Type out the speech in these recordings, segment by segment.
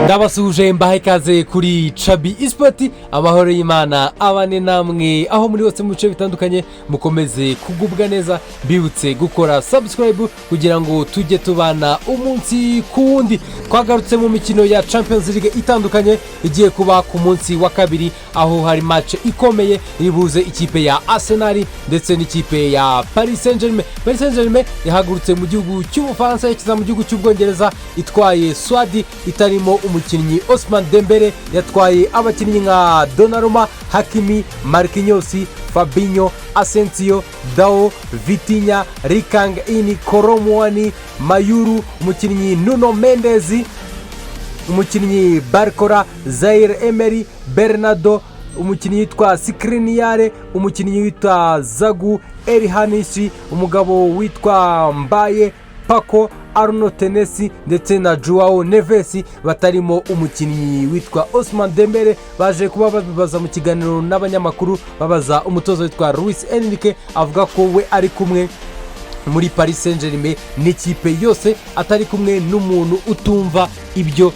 Ndabasuhuje mbahe ikaze kuri Chabi Esport, amahoro y'Imana abane namwe aho muri hose mu bice bitandukanye, mukomeze kugubwa neza. Bibutse gukora subscribe kugira ngo tujye tubana umunsi ku wundi. Twagarutse mu mikino ya Champions League itandukanye igiye kuba ku munsi wa kabiri, aho hari match ikomeye iribuze ikipe ya Arsenal ndetse n'ikipe ya Paris Saint-Germain. Paris Saint-Germain yahagurutse mu gihugu cy'Ubufaransa yakiza mu gihugu cy'Ubwongereza itwaye Swadi itarimo umukinnyi Ousmane Dembele, yatwaye abakinnyi nka Donnarumma, Hakimi, Marquinhos, Fabinho, Asensio, Dao, Vitinha, Rikang Ini, Koromwani, Mayuru, umukinnyi Nuno Mendes, umukinnyi Barcola, Zaire Emery, Bernardo, umukinnyi witwa Skriniar, umukinnyi witwa Zagu, Elhanishi, umugabo witwa Mbaye, Paco, Arno Tenesi ndetse na Joao Neves, batarimo umukinnyi witwa Ousmane Dembele. Baje kuba babibaza mu kiganiro n'abanyamakuru, babaza umutozo witwa Luis Enrique, avuga ko we ari kumwe muri Paris Saint-Germain n'ikipe yose, atari kumwe n'umuntu utumva ibyo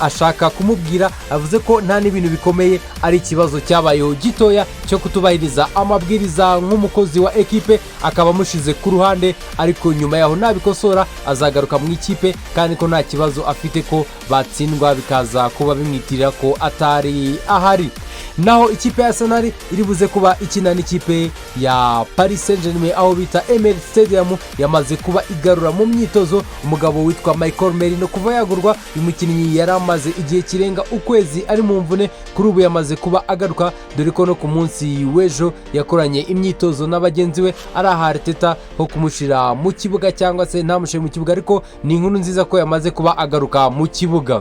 ashaka kumubwira. Avuze ko nta n'ibintu bikomeye, ari ikibazo cyabayeho gitoya cyo kutubahiriza amabwiriza nk'umukozi wa ekipe, akaba amushize ku ruhande, ariko nyuma yaho nabikosora azagaruka mu ikipe, kandi ko nta kibazo afite ko batsindwa bikaza kuba bimwitirira ko atari ahari. Naho ikipe ya Arsenal iribuze kuba ikina n'ikipe ya Paris Saint-Germain aho bita Emirates Stadium, yamaze kuba igarura mu myitozo umugabo witwa Michael Merino. Kuva yagurwa uyu mukinnyi yari amaze igihe kirenga ukwezi ari mu mvune, kuri ubu yamaze kuba agaruka, dore ko no ku munsi w'ejo yakoranye imyitozo n'abagenzi we, ari ahari Teta ho kumushira mu kibuga cyangwa se ntamushyire mu kibuga, ariko ni inkuru nziza ko yamaze kuba agaruka mu kibuga.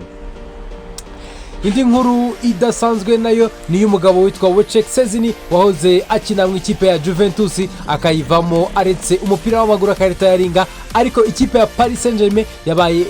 Indi nkuru idasanzwe nayo ni y'umugabo witwa Wojciech Szczesny wahoze akina mu ikipe ya Juventus akayivamo aretse umupira w'amaguru akaritayaringa, ariko ikipe ya Paris Saint-Germain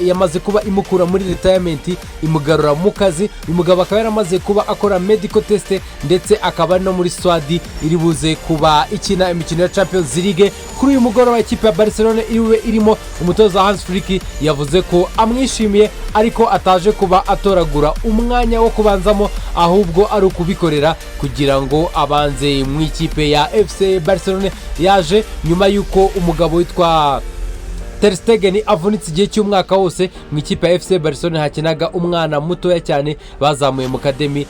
yamaze kuba imukura muri retirement imugarura mu kazi. Uyu mugabo akaba yaramaze kuba akora medical test ndetse akaba no muri Swadi iribuze kuba ikina imikino ya Champions League. Kuri uyu mugoroba ikipe ya Barcelona irimo umutoza Hans Flick yavuze ko amwishimiye, ariko ataje kuba atoragura umwanya wo kubanzamo, ahubwo ari ukubikorera kugira ngo abanze mu ikipe ya FC Barcelona. Yaje nyuma y'uko umugabo witwa Ter Stegen avunitse igihe cy'umwaka wose mu ikipe ya FC Barcelona, hakinaga umwana mutoya cyane bazamuye mu academy.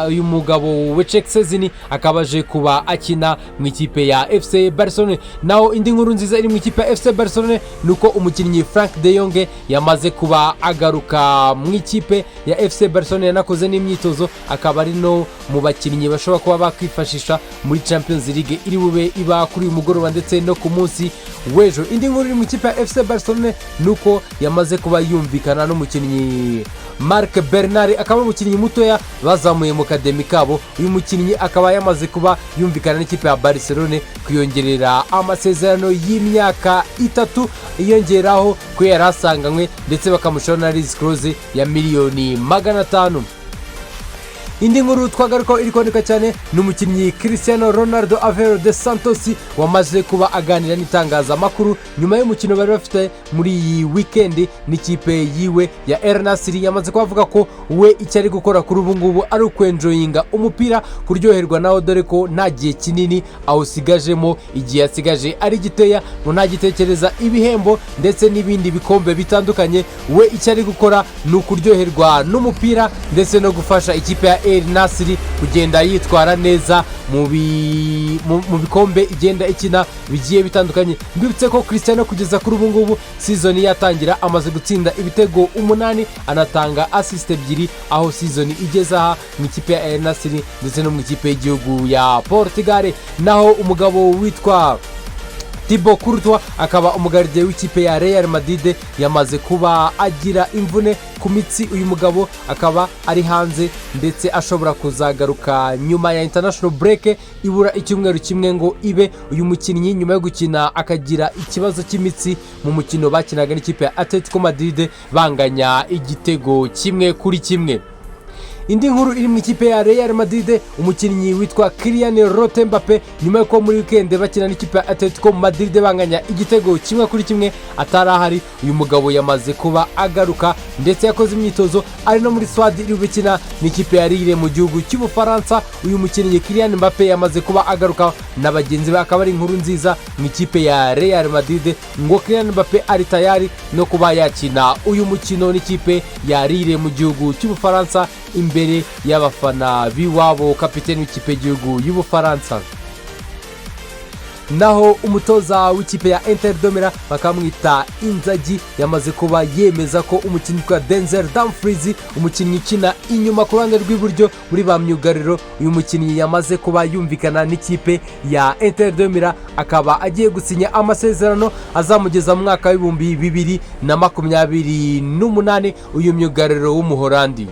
Uyu mugabo Wojciech Szczesny akabaje kuba akina mu ikipe ya FC Barcelona. Naho indi nkuru nziza iri mu ikipe ya FC Barcelona nuko umukinnyi Frank de Jong yamaze kuba agaruka mu ikipe ya FC Barcelona, yanakoze n'imyitozo, akaba ari no mu bakinnyi bashobora kuba bakwifashisha muri Champions League iri bube iba kuri uyu mugoroba ndetse no ku munsi w'ejo. Indi nkuru iri mu ikipe ya FC Barcelona nuko yamaze kuba yumvikana n'umukinnyi Marc Bernard, akaba umukinnyi mutoya bazamuye mu academy kabo. Uyu mukinnyi akaba yamaze kuba yumvikana n'ikipe ya Barcelona kuyongerera amasezerano y'imyaka 3 iyongeraho ko yari asanganywe, ndetse bakamushora na risk clause ya miliyoni 500. Indi nkuru twagaruka iri kuboneka cyane n'umukinnyi Cristiano Ronaldo Aveiro de Santos wamaze kuba aganira n'itangazamakuru nyuma y'umukino bari bafite muri iyi weekend n'ikipe yiwe ya El Nassr. Yamaze kuvuga ko we icyo ari gukora kuri ubu ngubu ari ukwenjoyinga umupira, kuryoherwa nawo, dore ko nta gihe kinini awusigajemo, igihe yasigaje ari giteya, ngo ntagitekereza ibihembo ndetse n'ibindi bikombe bitandukanye. We icyo ari gukora ni ukuryoherwa n'umupira ndetse no gufasha ikipe ya El Nassr kugenda yitwara neza mu bikombe igenda ikina bigiye bitandukanye. Mbibutse ko Cristiano kugeza kuri ubu ngubu season yatangira amaze gutsinda ibitego 8, anatanga assist 2, aho season igeze aha mu ikipe ya El Nassr ndetse no mu ikipe y'igihugu ya Portugal. Naho umugabo witwa Thibaut Courtois akaba umugardiye w'ikipe ya Real Madrid yamaze kuba agira imvune ku mitsi. Uyu mugabo akaba ari hanze ndetse ashobora kuzagaruka nyuma ya international break ibura icyumweru kimwe ngo ibe. Uyu mukinnyi nyuma yo gukina akagira ikibazo cy'imitsi mu mukino bakinaga n'ikipe ya Atletico Madrid banganya igitego 1-1. indi nkuru iri mu ikipe ya Real Madrid, umukinnyi witwa Kylian Mbappe nyuma yo kuba muri weekend bakina n'ikipe ya Atletico Madrid banganya igitego 1-1 atarahari, uyu mugabo yamaze kuba agaruka ndetse yakoze imyitozo ari no muri squad iri gukina n'ikipe ya Lille mu gihugu cy'Ubufaransa. Uyu mukinnyi Kylian Mbappe yamaze kuba agaruka na bagenzi be, akaba ari inkuru nziza mu ikipe ya Real Madrid ngo Kylian Mbappe ari tayari no kuba yakina uyu mukino n'ikipe ya Lille mu gihugu cy'Ubufaransa imbere y'abafana biwabo kapiteni w'ikipe y'igihugu y'Ubufaransa. Naho umutoza w'ikipe ya Inter de Milan bakamwita Inzagi yamaze kuba yemeza ko umukinnyi wa Denzel Dumfries, umukinnyi ukina inyuma ku ruhande rw'iburyo muri ba myugariro, uyu mukinnyi yamaze kuba yumvikana n'ikipe ya Inter de Milan, akaba agiye gusinya amasezerano azamugeza mu mwaka w'2028 uyu myugariro w'umuholandi.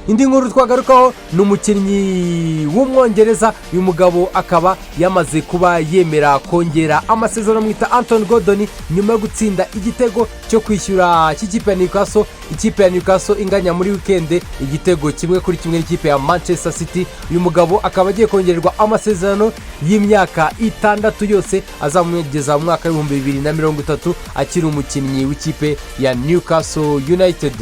Indi nkuru twagarukaho ni umukinnyi w'umwongereza, uyu mugabo akaba yamaze kuba yemera kongera amasezerano mwita Anthony Gordon nyuma yo gutsinda igitego cyo kwishyura cy'ikipe ya Newcastle. Ikipe ya Newcastle inganya muri weekend igitego 1-1 n'ikipe ya Manchester City. Uyu mugabo akaba agiye kongererwa amasezerano y'imyaka 6 yose azamugeza mu mwaka w'2030 akiri umukinnyi w'ikipe ya Newcastle United.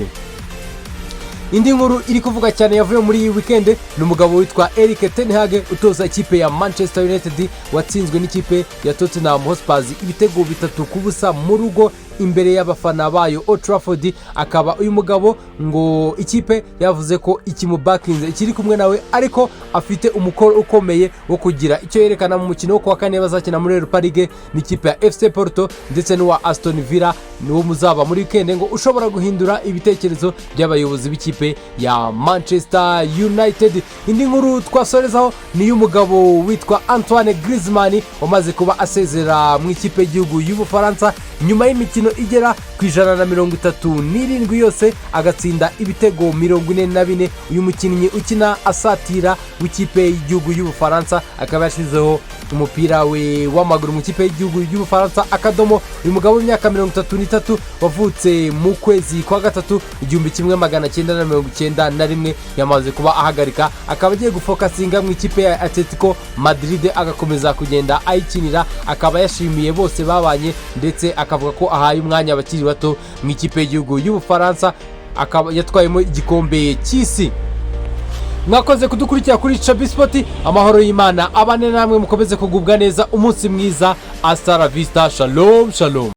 Indi nkuru iri kuvuga cyane yavuye muri iyi weekend ni umugabo witwa Erik ten Hag utoza ikipe ya Manchester United watsinzwe n'ikipe ya Tottenham Hotspur ibitego 3-0 mu rugo imbere y'abafana bayo Old Trafford. Akaba uyu mugabo ngo ikipe yavuze ko ikimubakinze ikiri kumwe nawe, ariko afite umukoro ukomeye wo kugira icyo yerekana mu mukino wo kuwa kane bazakina muri Europa League n'ikipe ya FC Porto ndetse n'uwa Aston Villa niwo muzaba muri weekend ngo ushobora guhindura ibitekerezo by'abayobozi b'ikipe ya Manchester United. Indi nkuru twasorezaho ni y'umugabo witwa Antoine Griezmann wamaze kuba asezera mu ikipe y'igihugu y'Ubufaransa nyuma y'imikino igera ku 137 yose agatsinda ibitego 44. uyu mukinnyi ukina asatira w'ikipe y'igihugu y'Ubufaransa akaba yashizeho umupira we w'amaguru mu ikipe y'igihugu y'Ubufaransa akadomo. uyu mugabo w'imyaka 33 wavutse mu kwezi kwa gatatu 1991 yamaze kuba ahagarika, akaba agiye gufokasinga mu ikipe ya Atletico Madrid agakomeza kugenda ayikinira. Akaba yashimiye bose babanye ndetse akavuga ko ahaye umwanya abakiri bato mu ikipe y'igihugu y'Ubufaransa, akaba yatwayemo igikombe cy'isi. Mwakoze kudukurikira kuri Chabi Sport, amahoro y'Imana abane namwe, mukomeze kugubwa neza, umunsi mwiza, hasta la vista, shalom shalom.